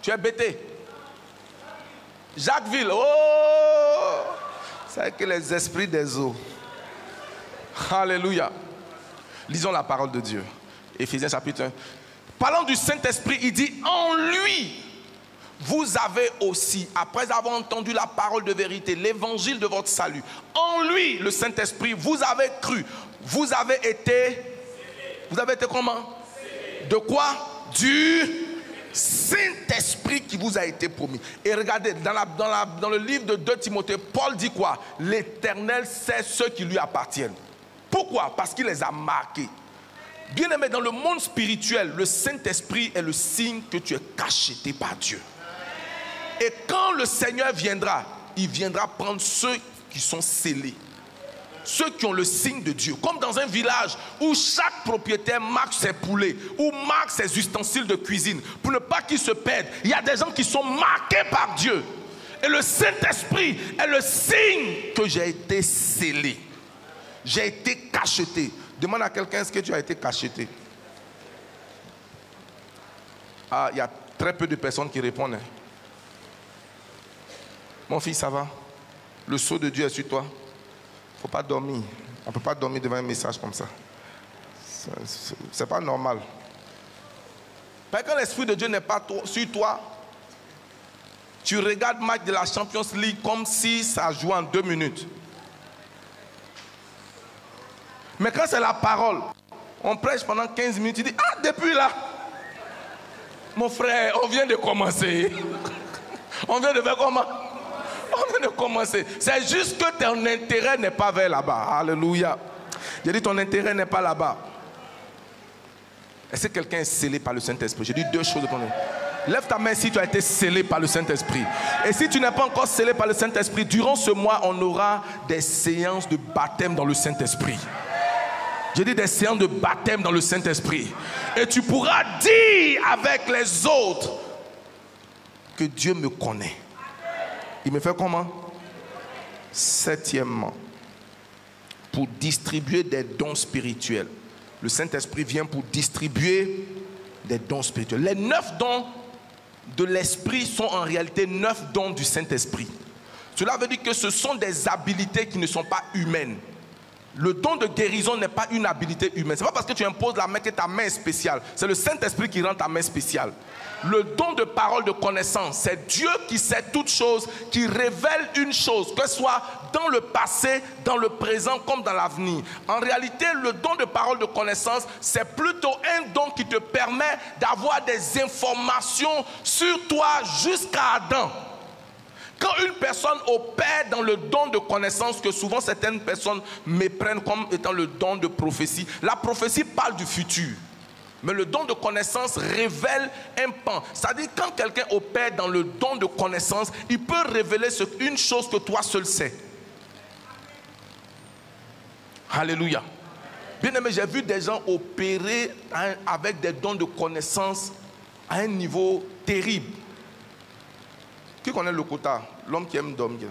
Tu es bêté. Jacquesville, oh! C'est que les esprits des eaux. Alléluia. Lisons la parole de Dieu. Éphésiens chapitre 1. Parlant du Saint-Esprit, il dit, en lui, vous avez aussi, après avoir entendu la parole de vérité, l'évangile de votre salut, en lui, le Saint-Esprit, vous avez cru. Vous avez été comment? De quoi? Du Saint-Esprit qui vous a été promis. Et regardez, dans le livre de 2 Timothée, Paul dit quoi? L'Éternel sait ceux qui lui appartiennent. Pourquoi? Parce qu'il les a marqués. Bien aimé, dans le monde spirituel, le Saint-Esprit est le signe que tu es cacheté par Dieu. Et quand le Seigneur viendra, il viendra prendre ceux qui sont scellés. Ceux qui ont le signe de Dieu. Comme dans un village où chaque propriétaire marque ses poulets ou marque ses ustensiles de cuisine pour ne pas qu'ils se perdent. Il y a des gens qui sont marqués par Dieu. Et le Saint-Esprit est le signe que j'ai été scellé. J'ai été cacheté. Demande à quelqu'un, est-ce que tu as été cacheté? Ah, il y a très peu de personnes qui répondent. Hein. Mon fils, ça va? Le sceau de Dieu est sur toi. Il ne faut pas dormir. On ne peut pas dormir devant un message comme ça. C'est pas normal. Parce que l'Esprit de Dieu n'est pas sur toi, tu regardes le match de la Champions League comme si ça jouait en 2 minutes. Mais quand c'est la parole, on prêche pendant 15 minutes, tu dis, ah, depuis là, mon frère, on vient de commencer. On vient de faire comment? On vient de commencer. C'est juste que ton intérêt n'est pas vers là-bas. Alléluia. J'ai dit, ton intérêt n'est pas là-bas. Est-ce que quelqu'un est scellé par le Saint-Esprit? J'ai dit 2 choses pour nous. Lève ta main si tu as été scellé par le Saint-Esprit. Et si tu n'es pas encore scellé par le Saint-Esprit, durant ce mois, on aura des séances de baptême dans le Saint-Esprit. J'ai dit des séances de baptême dans le Saint-Esprit. Et tu pourras dire avec les autres que Dieu me connaît. Il me fait comment? 7e, pour distribuer des dons spirituels. Le Saint-Esprit vient pour distribuer des dons spirituels. Les 9 dons de l'Esprit sont en réalité 9 dons du Saint-Esprit. Cela veut dire que ce sont des habilités qui ne sont pas humaines. Le don de guérison n'est pas une habilité humaine. Ce n'est pas parce que tu imposes la main que ta main est spéciale. C'est le Saint-Esprit qui rend ta main spéciale. Le don de parole de connaissance, c'est Dieu qui sait toutes choses, qui révèle une chose, que ce soit dans le passé, dans le présent, comme dans l'avenir. En réalité, le don de parole de connaissance, c'est plutôt un don qui te permet d'avoir des informations sur toi jusqu'à Adam. Quand une personne opère dans le don de connaissance, que souvent certaines personnes méprennent comme étant le don de prophétie, la prophétie parle du futur. Mais le don de connaissance révèle un pan. C'est-à-dire quand quelqu'un opère dans le don de connaissance, il peut révéler une chose que toi seul sais. Alléluia. Bien aimé, j'ai vu des gens opérer avec des dons de connaissance à un niveau terrible. Qui connaît le quota? L'homme qui aime dormir.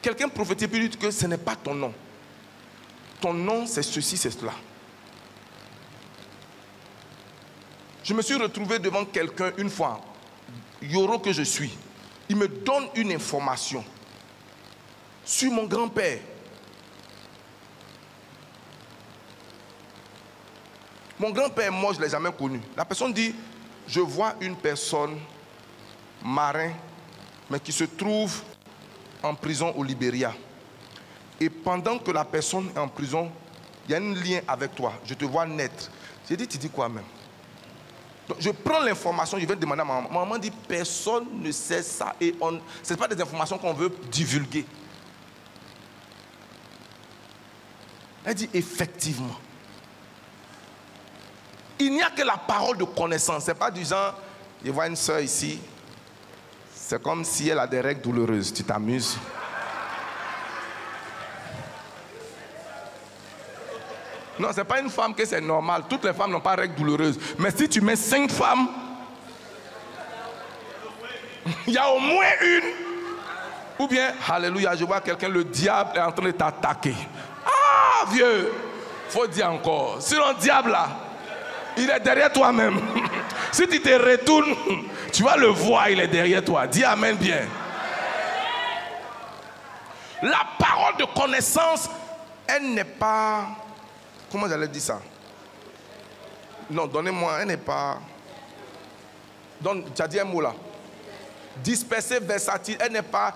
Quelqu'un prophétise et dit que ce n'est pas ton nom. Ton nom, c'est ceci, c'est cela. Je me suis retrouvé devant quelqu'un une fois, Yoro que je suis. Il me donne une information sur mon grand-père. Mon grand-père, moi, je ne l'ai jamais connu. La personne dit, je vois une personne, marin, mais qui se trouve en prison au Libéria. Et pendant que la personne est en prison, il y a un lien avec toi. Je te vois naître. J'ai dit, tu dis quoi même? Donc, je prends l'information, je vais demander à ma maman. Ma maman dit, personne ne sait ça. Et ce n'est pas des informations qu'on veut divulguer. Elle dit, effectivement. Il n'y a que la parole de connaissance. Ce n'est pas du genre, je vois une soeur ici, c'est comme si elle a des règles douloureuses. Tu t'amuses? Non, ce n'est pas une femme que c'est normal. Toutes les femmes n'ont pas de règles douloureuses. Mais si tu mets 5 femmes, il y a au moins une. Ou bien, alléluia, je vois quelqu'un, le diable est en train de t'attaquer. Ah, vieux, faut dire encore. Sinon, le diable là, il est derrière toi-même. Si tu te retournes, tu vas le voir, il est derrière toi. Dis amen bien. La parole de connaissance, elle n'est pas... Comment j'allais dire ça? Non, donnez-moi, elle n'est pas... Tu as dit un mot là. Dispersée, versatile, elle n'est pas...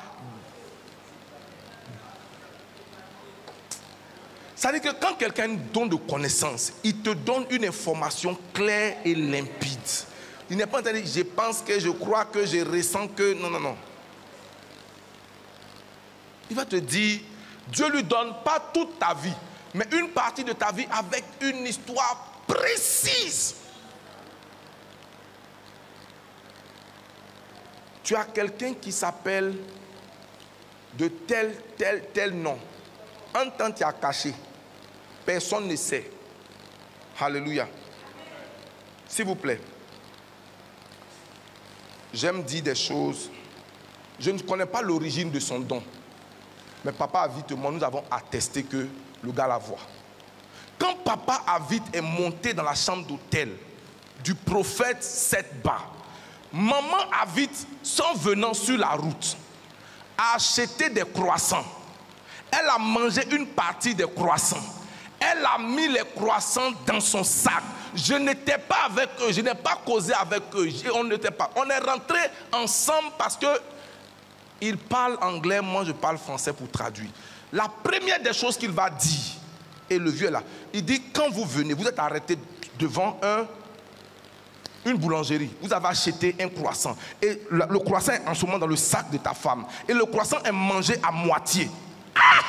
Ça veut dire que quand quelqu'un donne de connaissance, il te donne une information claire et limpide. Il n'est pas en train de dire, je pense que, je crois que, je ressens que... Non, non, non. Il va te dire, Dieu lui donne pas toute ta vie, mais une partie de ta vie avec une histoire précise. Tu as quelqu'un qui s'appelle de tel nom. Un temps tu as caché. Personne ne sait. Alléluia. S'il vous plaît. J'aime dire des choses. Je ne connais pas l'origine de son don. Mais papa Avitement, nous avons attesté que le gars la voit. Quand papa Avit est monté dans la chambre d'hôtel du prophète Setba, maman Avit, sans venant sur la route, a acheté des croissants. Elle a mangé une partie des croissants. Elle a mis les croissants dans son sac. Je n'étais pas avec eux, je n'ai pas causé avec eux. On est rentrés ensemble parce que il parle anglais, moi je parle français pour traduire. La première des choses qu'il va dire, et le vieux là, il dit quand vous venez, vous êtes arrêté devant une boulangerie, vous avez acheté un croissant et le croissant est en ce moment dans le sac de ta femme et le croissant est mangé à moitié. Ah!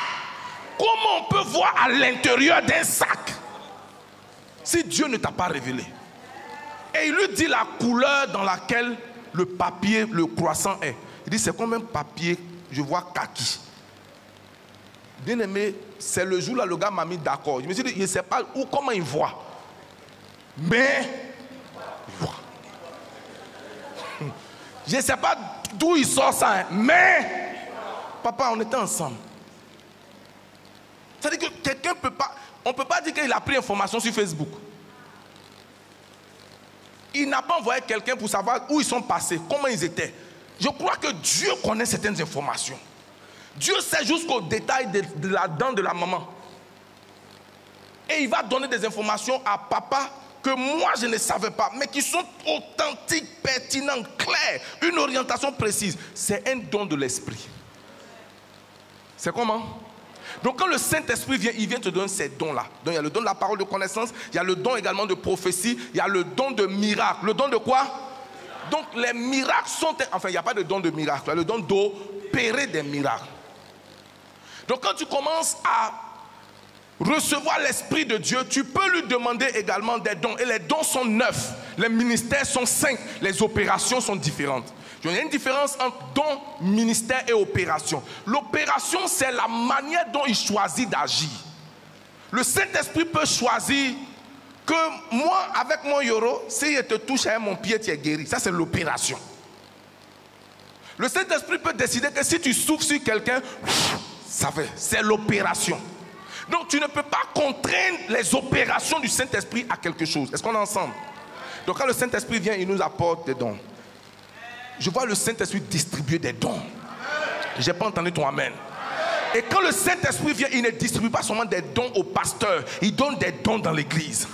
Comment on peut voir à l'intérieur d'un sac si Dieu ne t'a pas révélé? Et il lui dit la couleur dans laquelle le papier, le croissant est. Il dit c'est comme un papier, je vois kaki. Bien aimé, c'est le jour là le gars m'a mis d'accord. Je me suis dit, je ne sais pas où, comment il voit. Mais il voit. Je ne sais pas d'où il sort ça, hein, mais papa, on était ensemble. C'est-à-dire que quelqu'un peut pas, on ne peut pas dire qu'il a pris information sur Facebook. Il n'a pas envoyé quelqu'un pour savoir où ils sont passés, comment ils étaient. Je crois que Dieu connaît certaines informations. Dieu sait jusqu'au détail de la dent de la maman. Et il va donner des informations à papa que moi je ne savais pas, mais qui sont authentiques, pertinentes, claires, une orientation précise. C'est un don de l'esprit. C'est comment? Donc quand le Saint-Esprit vient, il vient te donner ces dons-là. Donc il y a le don de la parole de connaissance, il y a le don également de prophétie, il y a le don de miracle. Le don de quoi? Donc les miracles sont... Enfin, il n'y a pas de don de miracle, il y a le don d'opérer des miracles. Donc quand tu commences à recevoir l'Esprit de Dieu, tu peux lui demander également des dons. Et les dons sont 9, les ministères sont 5, les opérations sont différentes. Il y a une différence entre don, ministère et opération. L'opération, c'est la manière dont il choisit d'agir. Le Saint-Esprit peut choisir que moi, avec mon Yoro, si je te touche à mon pied, tu es guéri. Ça, c'est l'opération. Le Saint-Esprit peut décider que si tu souffles sur quelqu'un, ça fait. C'est l'opération. Donc, tu ne peux pas contraindre les opérations du Saint-Esprit à quelque chose. Est-ce qu'on est ensemble? Donc quand le Saint-Esprit vient, il nous apporte des dons. Je vois le Saint-Esprit distribuer des dons. Je n'ai pas entendu ton amen. Et quand le Saint-Esprit vient, il ne distribue pas seulement des dons aux pasteurs, il donne des dons dans l'église.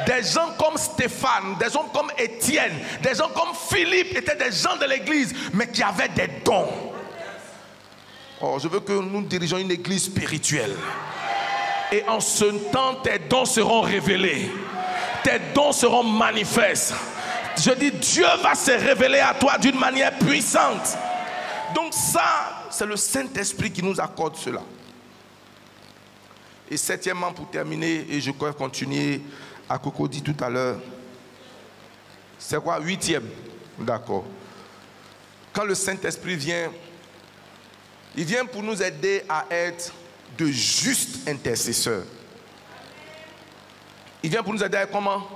Des gens comme Stéphane, des gens comme Étienne, des gens comme Philippe étaient des gens de l'église, mais qui avaient des dons. Oh, je veux que nous dirigeons une église spirituelle. Et en ce temps, tes dons seront révélés. Tes dons seront manifestes. Je dis, Dieu va se révéler à toi d'une manière puissante. Donc ça, c'est le Saint-Esprit qui nous accorde cela. Et septièmement, pour terminer, et je crois continuer à Coco dit tout à l'heure, c'est quoi? Huitième, d'accord. Quand le Saint-Esprit vient, il vient pour nous aider à être de justes intercesseurs. Il vient pour nous aider à être comment?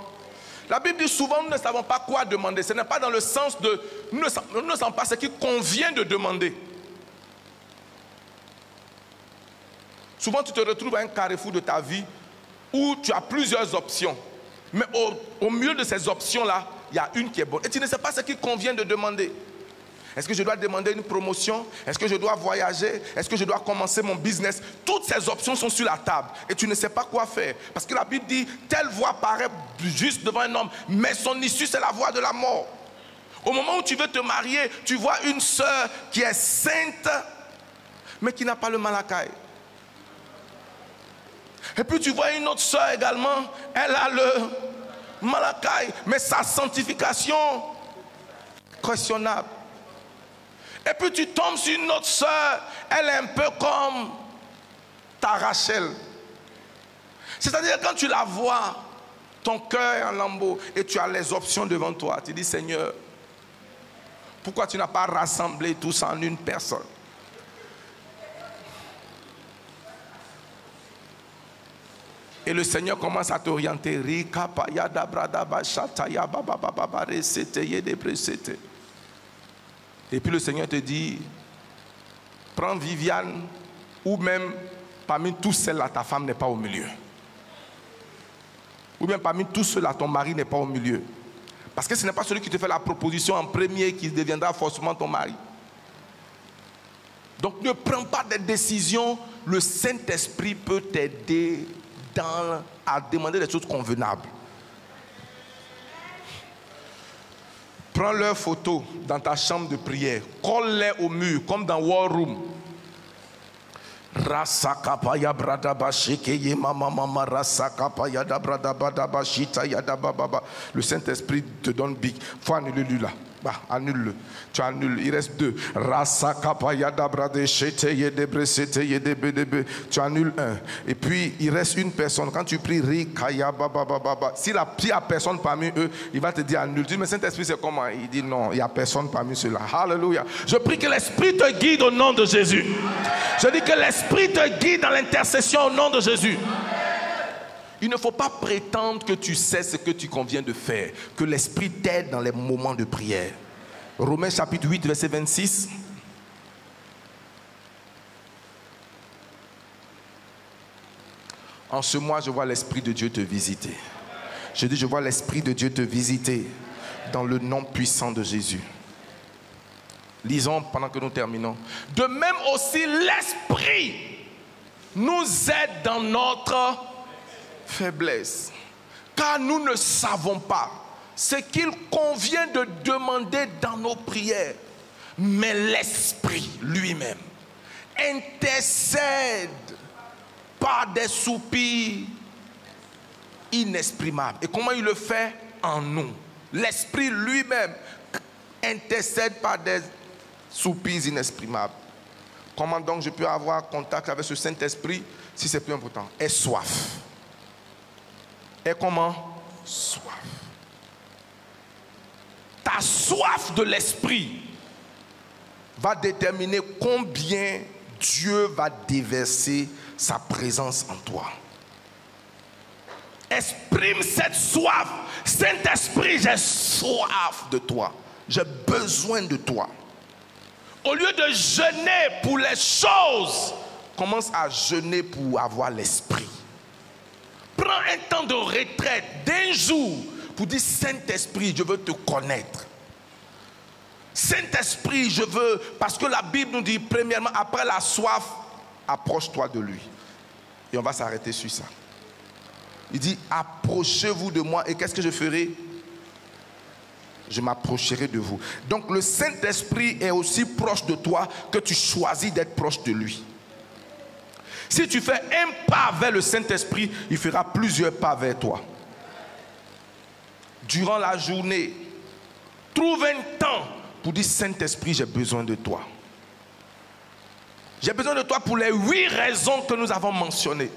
La Bible dit souvent, nous ne savons pas quoi demander. Ce n'est pas dans le sens de, nous ne savons pas ce qu'il convient de demander. Souvent, tu te retrouves à un carrefour de ta vie où tu as plusieurs options. Mais au milieu de ces options-là, il y a une qui est bonne. Et tu ne sais pas ce qu'il convient de demander. Est-ce que je dois demander une promotion? Est-ce que je dois voyager? Est-ce que je dois commencer mon business? Toutes ces options sont sur la table et tu ne sais pas quoi faire. Parce que la Bible dit, telle voie paraît juste devant un homme, mais son issue c'est la voie de la mort. Au moment où tu veux te marier, tu vois une sœur qui est sainte, mais qui n'a pas le Malakai. Et puis tu vois une autre sœur également, elle a le Malakai, mais sa sanctification questionnable. Et puis tu tombes sur une autre sœur, elle est un peu comme ta Rachel. C'est-à-dire quand tu la vois, ton cœur est en lambeaux et tu as les options devant toi. Tu dis, Seigneur, pourquoi tu n'as pas rassemblé tout ça en une personne? Et le Seigneur commence à t'orienter. Et puis le Seigneur te dit, prends Viviane, ou même parmi tous celles-là, ta femme n'est pas au milieu. Ou bien parmi tous ceux-là, ton mari n'est pas au milieu. Parce que ce n'est pas celui qui te fait la proposition en premier qui deviendra forcément ton mari. Donc ne prends pas des décisions, le Saint-Esprit peut t'aider à demander des choses convenables. Prends leurs photos dans ta chambre de prière, colle-les au mur comme dans War Room. Rasakapaya bradaba shekeye mama mama rasakapaya da bradaba daba shita yada baba. Le Saint-Esprit te donne big. Faut annuler lui là. Bah, annule-le. Tu annules. Il reste deux. Rasakapaya da brade shete yedebre sete yedebe. Tu annules un. Et puis il reste une personne. Quand tu pries rikaya baba baba. S'il y a personne parmi eux, il va te dire annule. Tu dis mais Saint-Esprit c'est comment? Il dit non, il n'y a personne parmi ceux-là. Alléluia. Je prie que l'Esprit te guide au nom de Jésus. Je dis que l'Esprit te guide dans l'intercession au nom de Jésus. Il ne faut pas prétendre que tu sais ce que tu conviens de faire. Que l'Esprit t'aide dans les moments de prière. Romains chapitre 8, verset 26. En ce mois, je vois l'Esprit de Dieu te visiter. Je dis, je vois l'Esprit de Dieu te visiter dans le nom puissant de Jésus. Lisons pendant que nous terminons. De même aussi, l'Esprit nous aide dans notre faiblesse. Car nous ne savons pas ce qu'il convient de demander dans nos prières. Mais l'Esprit lui-même intercède par des soupirs inexprimables. Et comment il le fait? En nous. L'Esprit lui-même intercède par des soupirs inexprimables. Comment donc je peux avoir contact avec ce Saint-Esprit si c'est plus important? Aie soif. Et comment? Soif. Ta soif de l'Esprit va déterminer combien Dieu va déverser sa présence en toi. Exprime cette soif. Saint-Esprit, j'ai soif de toi. J'ai besoin de toi. Au lieu de jeûner pour les choses, commence à jeûner pour avoir l'Esprit. Prends un temps de retraite d'un jour pour dire Saint-Esprit, je veux te connaître. Saint-Esprit, je veux, parce que la Bible nous dit premièrement, après la soif, approche-toi de lui. Et on va s'arrêter sur ça. Il dit, approchez-vous de moi et qu'est-ce que je ferai? Je m'approcherai de vous. Donc le Saint-Esprit est aussi proche de toi que tu choisis d'être proche de lui. Si tu fais un pas vers le Saint-Esprit, il fera plusieurs pas vers toi. Durant la journée, trouve un temps pour dire Saint-Esprit, j'ai besoin de toi. J'ai besoin de toi pour les 8 raisons que nous avons mentionnées.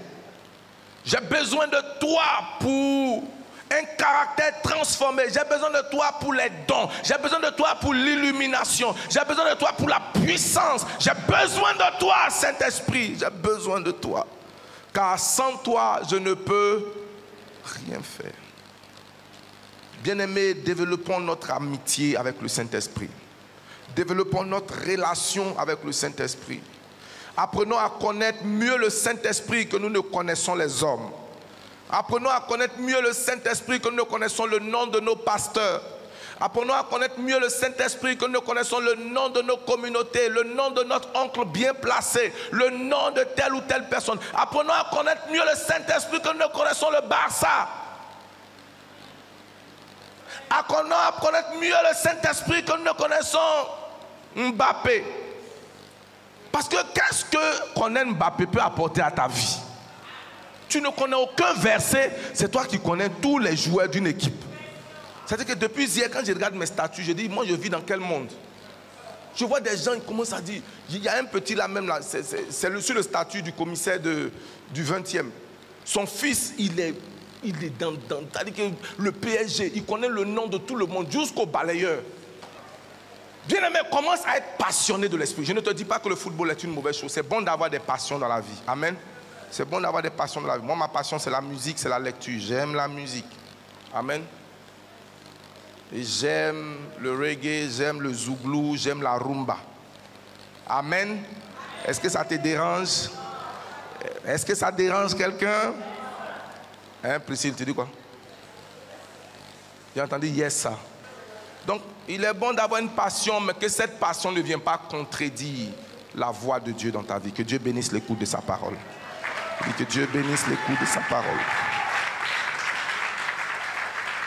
J'ai besoin de toi pour un caractère transformé. J'ai besoin de toi pour les dons. J'ai besoin de toi pour l'illumination. J'ai besoin de toi pour la puissance. J'ai besoin de toi, Saint-Esprit. J'ai besoin de toi. Car sans toi, je ne peux rien faire. Bien-aimés, développons notre amitié avec le Saint-Esprit. Développons notre relation avec le Saint-Esprit. Apprenons à connaître mieux le Saint-Esprit que nous ne connaissons les hommes. Apprenons à connaître mieux le Saint-Esprit que nous ne connaissons le nom de nos pasteurs. Apprenons à connaître mieux le Saint-Esprit que nous connaissons le nom de nos communautés, le nom de notre oncle bien placé, le nom de telle ou telle personne. Apprenons à connaître mieux le Saint-Esprit que nous connaissons le Barça. Apprenons à connaître mieux le Saint-Esprit que nous connaissons Mbappé. Parce que qu'est-ce que connaître Mbappé peut apporter à ta vie? Tu ne connais aucun verset, c'est toi qui connais tous les joueurs d'une équipe. C'est-à-dire que depuis hier, quand je regarde mes statuts, je dis, moi je vis dans quel monde? Je vois des gens qui commencent à dire, il y a un petit là même, là, c'est sur le statut du commissaire du 20e. Son fils, il est dans c'est-à-dire que le PSG, il connaît le nom de tout le monde, jusqu'au balayeur. Bien-aimé, commence à être passionné de l'esprit. Je ne te dis pas que le football est une mauvaise chose. C'est bon d'avoir des passions dans la vie. Amen. C'est bon d'avoir des passions dans la vie. Moi, ma passion, c'est la musique, c'est la lecture. J'aime la musique. Amen. Et j'aime le reggae, j'aime le zouglou, j'aime la rumba. Amen. Est-ce que ça te dérange? Est-ce que ça dérange quelqu'un? Hein, Priscille, tu dis quoi? J'ai entendu yes, ça. Donc, il est bon d'avoir une passion, mais que cette passion ne vienne pas contredire la voix de Dieu dans ta vie. Que Dieu bénisse l'écoute de sa parole. Que Dieu bénisse l'écoute de sa parole.